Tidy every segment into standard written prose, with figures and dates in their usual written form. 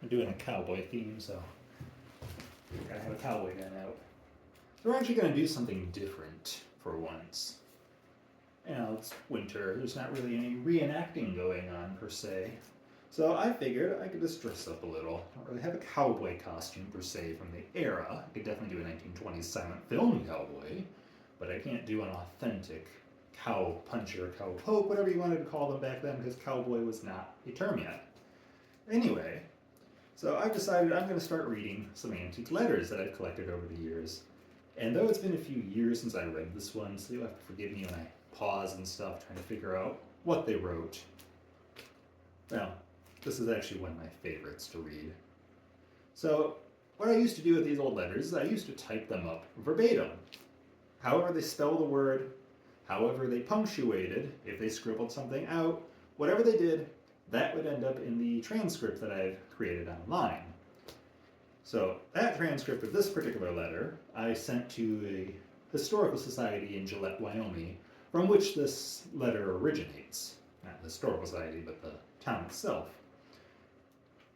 We're doing a cowboy theme, so gotta have a cowboy gun out. So we're actually gonna do something different for once. You know, it's winter, there's not really any reenacting going on per se. So I figured I could just dress up a little. I don't really have a cowboy costume per se from the era. I could definitely do a 1920s silent film cowboy, but I can't do an authentic cow puncher, cow poke, whatever you wanted to call them back then, because cowboy was not a term yet. Anyway, so I've decided I'm going to start reading some antique letters that I've collected over the years. And though it's been a few years since I read this one, so you'll have to forgive me when I pause and stuff trying to figure out what they wrote. Well, this is actually one of my favorites to read. So, what I used to do with these old letters is I used to type them up verbatim. However they spell the word, however they punctuated, if they scribbled something out, whatever they did, that would end up in the transcript that I've created online. So that transcript of this particular letter I sent to a historical society in Gillette, Wyoming, from which this letter originates. Not the historical society, but the town itself.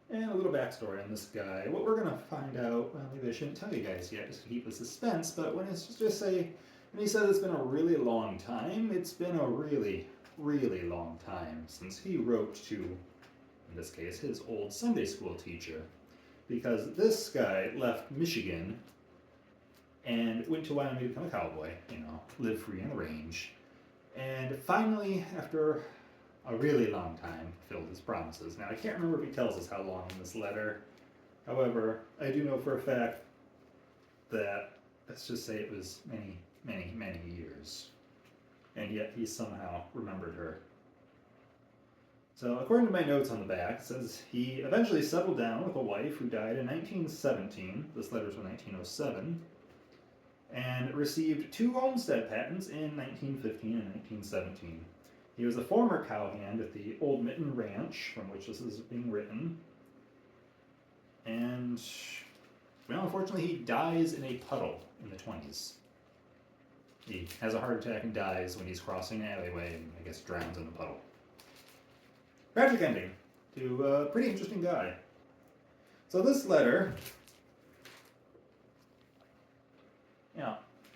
And a little backstory on this guy. What we're going to find out, well, maybe I shouldn't tell you guys yet, just to keep the suspense, but when it's just say, when he says it's been a really long time, it's been a really, really long time since he wrote to, in this case, his old Sunday school teacher. Because this guy left Michigan and went to Wyoming to become a cowboy, live free on the range. And finally, after a really long time, fulfilled his promises. Now, I can't remember if he tells us how long in this letter. However, I do know for a fact that, let's just say it was many, many, many years. And yet he somehow remembered her. So, according to my notes on the back, it says he eventually settled down with a wife who died in 1917. This letter's from 1907. And received 2 homestead patents in 1915 and 1917. He was a former cowhand at the Old Mitten Ranch, from which this is being written. And, well, unfortunately, he dies in a puddle in the 20s. He has a heart attack and dies when he's crossing an alleyway and, I guess, drowns in the puddle. Tragic ending to a pretty interesting guy. So this letter,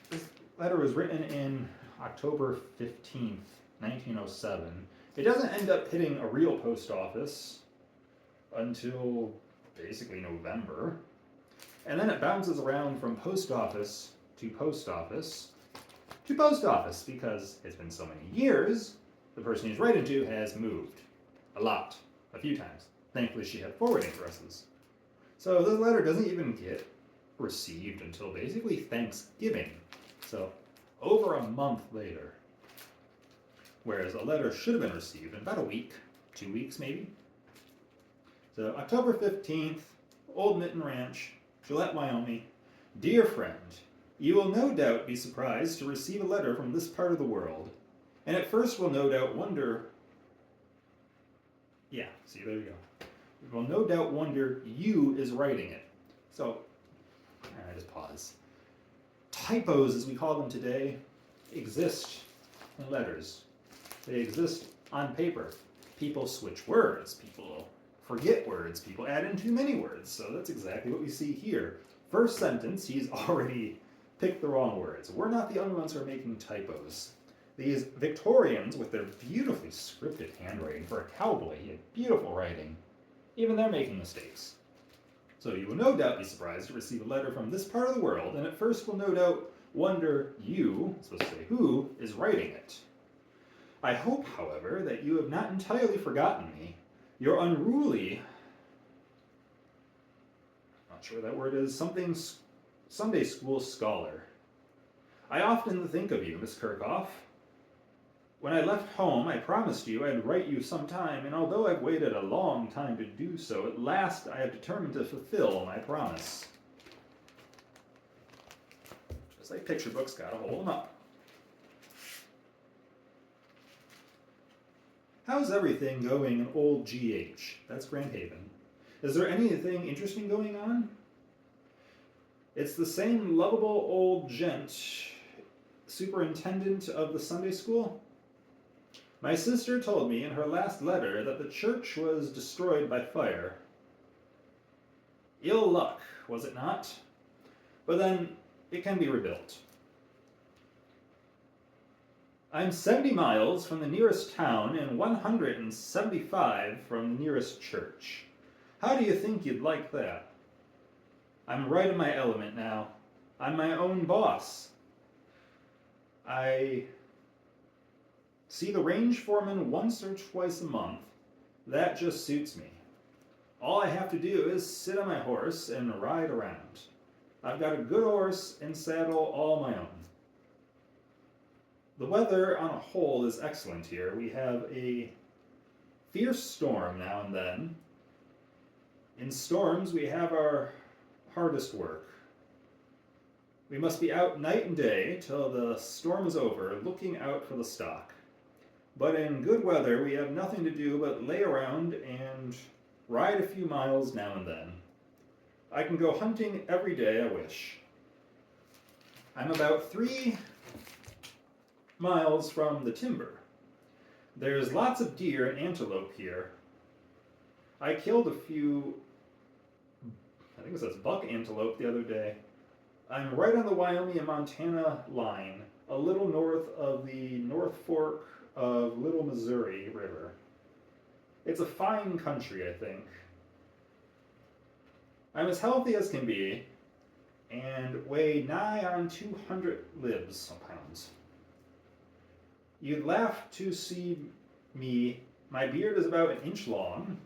this letter was written in October 15th, 1907. It doesn't end up hitting a real post office until basically November. And then it bounces around from post office to post office to post office because it's been so many years, the person he's writing to has moved. A few times. Thankfully she had forwarding addresses. So this letter doesn't even get received until basically Thanksgiving. So over a month later. Whereas a letter should have been received in about a week, 2 weeks maybe. So October 15th, Old Mitten Ranch, Gillette, Wyoming. Dear friend, you will no doubt be surprised to receive a letter from this part of the world, and at first will no doubt wonder, there you go. You will no doubt wonder you is writing it. So, I just pause. Typos, as we call them today, exist in letters. They exist on paper. People switch words. People forget words. People add in too many words. So that's exactly what we see here. First sentence, he's already picked the wrong words. We're not the only ones who are making typos. These Victorians, with their beautifully scripted handwriting for a cowboy, he had beautiful writing, even they're making mistakes. So you will no doubt be surprised to receive a letter from this part of the world, and at first will no doubt wonder you, I'm supposed to say who, is writing it. I hope, however, that you have not entirely forgotten me. Your unruly, not sure what that word is, something Sunday school scholar. I often think of you, Miss Kirchhoff. When I left home, I promised you I'd write you sometime, and although I've waited a long time to do so, at last I have determined to fulfill my promise. Just like picture books, gotta hold them up. How's everything going in old GH? That's Grand Haven. Is there anything interesting going on? It's the same lovable old gent, superintendent of the Sunday school. My sister told me in her last letter that the church was destroyed by fire. Ill luck, was it not? But then, it can be rebuilt. I'm 70 miles from the nearest town and 175 from the nearest church. How do you think you'd like that? I'm right in my element now. I'm my own boss. I see the range foreman once or twice a month. That just suits me. All I have to do is sit on my horse and ride around. I've got a good horse and saddle all my own. The weather on a whole is excellent here. We have a fierce storm now and then. In storms, we have our hardest work. We must be out night and day till the storm is over, looking out for the stock. But in good weather, we have nothing to do but lay around and ride a few miles now and then. I can go hunting every day I wish. I'm about 3 miles from the timber. There's lots of deer and antelope here. I killed a few, I think it says buck antelope the other day. I'm right on the Wyoming and Montana line, a little north of the North Fork of Little Missouri River. It's a fine country, I think. I'm as healthy as can be, and weigh nigh on 200 libs, pounds. You'd laugh to see me. My beard is about an inch long.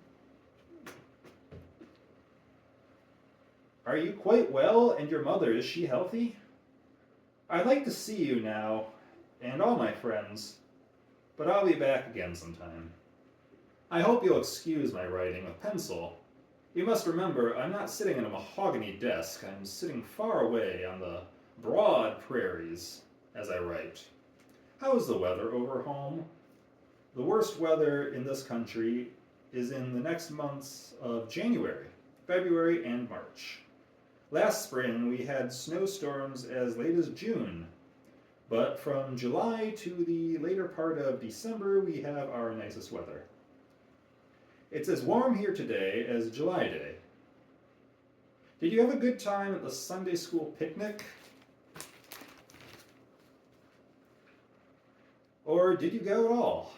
Are you quite well, and your mother, is she healthy? I'd like to see you now, and all my friends, but I'll be back again sometime. I hope you'll excuse my writing with pencil. You must remember, I'm not sitting at a mahogany desk. I'm sitting far away on the broad prairies as I write. How's the weather over home? The worst weather in this country is in the next months of January, February, and March. Last spring, we had snowstorms as late as June, but from July to the later part of December, we have our nicest weather. It's as warm here today as July day. Did you have a good time at the Sunday school picnic? Or did you go at all?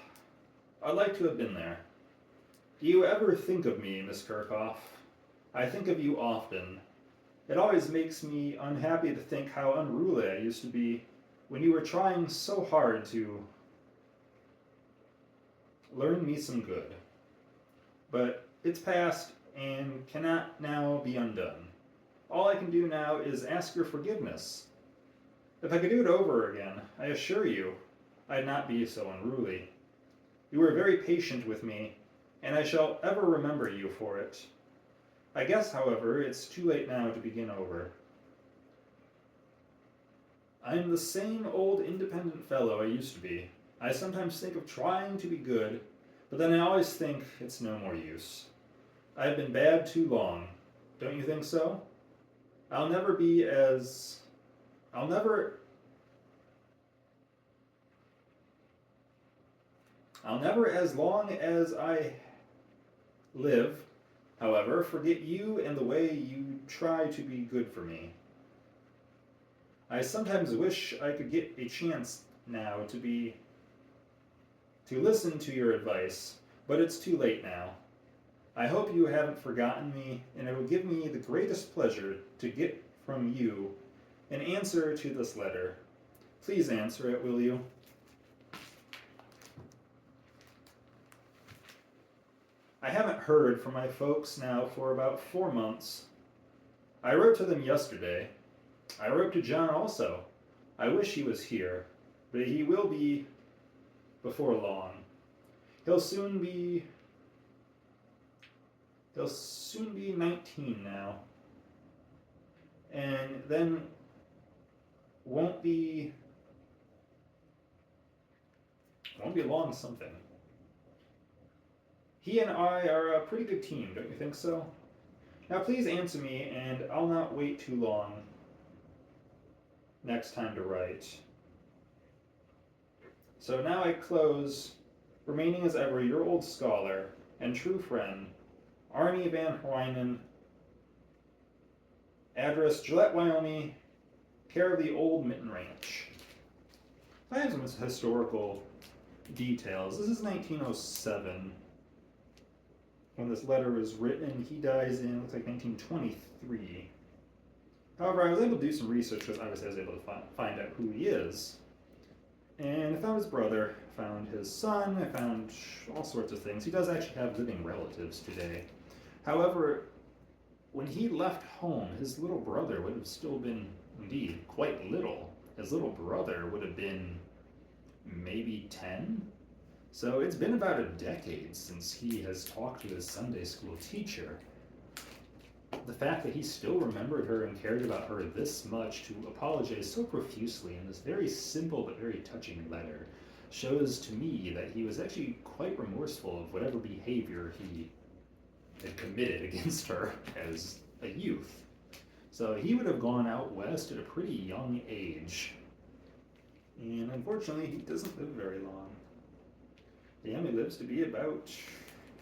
I'd like to have been there. Do you ever think of me, Miss Kirchhoff? I think of you often. It always makes me unhappy to think how unruly I used to be when you were trying so hard to learn me some good. But it's past and cannot now be undone. All I can do now is ask your forgiveness. If I could do it over again, I assure you, I'd not be so unruly. You were very patient with me, and I shall ever remember you for it. I guess, however, it's too late now to begin over. I'm the same old independent fellow I used to be. I sometimes think of trying to be good, but then I always think it's no more use. I've been bad too long. Don't you think so? I'll never as long as I live, however, forget you and the way you try to be good for me. I sometimes wish I could get a chance now to listen to your advice, but it's too late now. I hope you haven't forgotten me, and it will give me the greatest pleasure to get from you an answer to this letter. Please answer it, will you? I haven't heard from my folks now for about 4 months. I wrote to them yesterday. I wrote to John also. I wish he was here, but he will be before long. He'll soon be 19 now, and then won't be long something. He and I are a pretty good team, don't you think so? Now please answer me, and I'll not wait too long next time to write. So now I close, remaining as ever your old scholar and true friend, Arnie van Hoynen, Address, Gillette, Wyoming, care of the Old Mitten Ranch. I have some historical details. This is 1907 when this letter was written. He dies in, looks like 1923. However, I was able to do some research because obviously I was able to find out who he is. And I found his brother, I found his son, I found all sorts of things. He does actually have living relatives today. However, when he left home, his little brother would have still been, indeed, quite little. His little brother would have been maybe 10. So it's been about a decade since he has talked to his Sunday school teacher. The fact that he still remembered her and cared about her this much to apologize so profusely in this very simple but very touching letter shows to me that he was actually quite remorseful of whatever behavior he had committed against her as a youth. So he would have gone out west at a pretty young age. And unfortunately, he doesn't live very long. He only lives to be about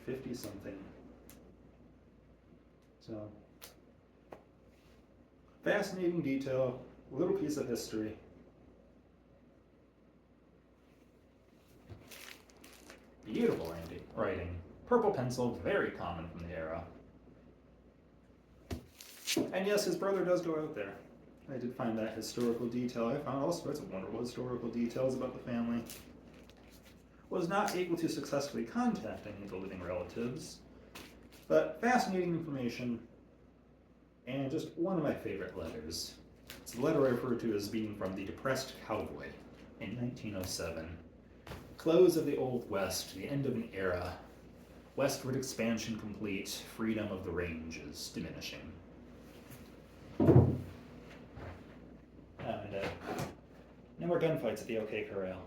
50-something. So, fascinating detail, little piece of history. Beautiful writing. Purple pencil, very common from the era. And yes, his brother does go out there. I did find that historical detail. I found all sorts of wonderful historical details about the family. Was not able to successfully contact any of the living relatives, but fascinating information, and just one of my favorite letters. It's the letter I refer to as being from the depressed Cowboy in 1907. Close of the Old West, the end of an era. Westward expansion complete, freedom of the ranges diminishing. And no more gunfights at the OK Corral.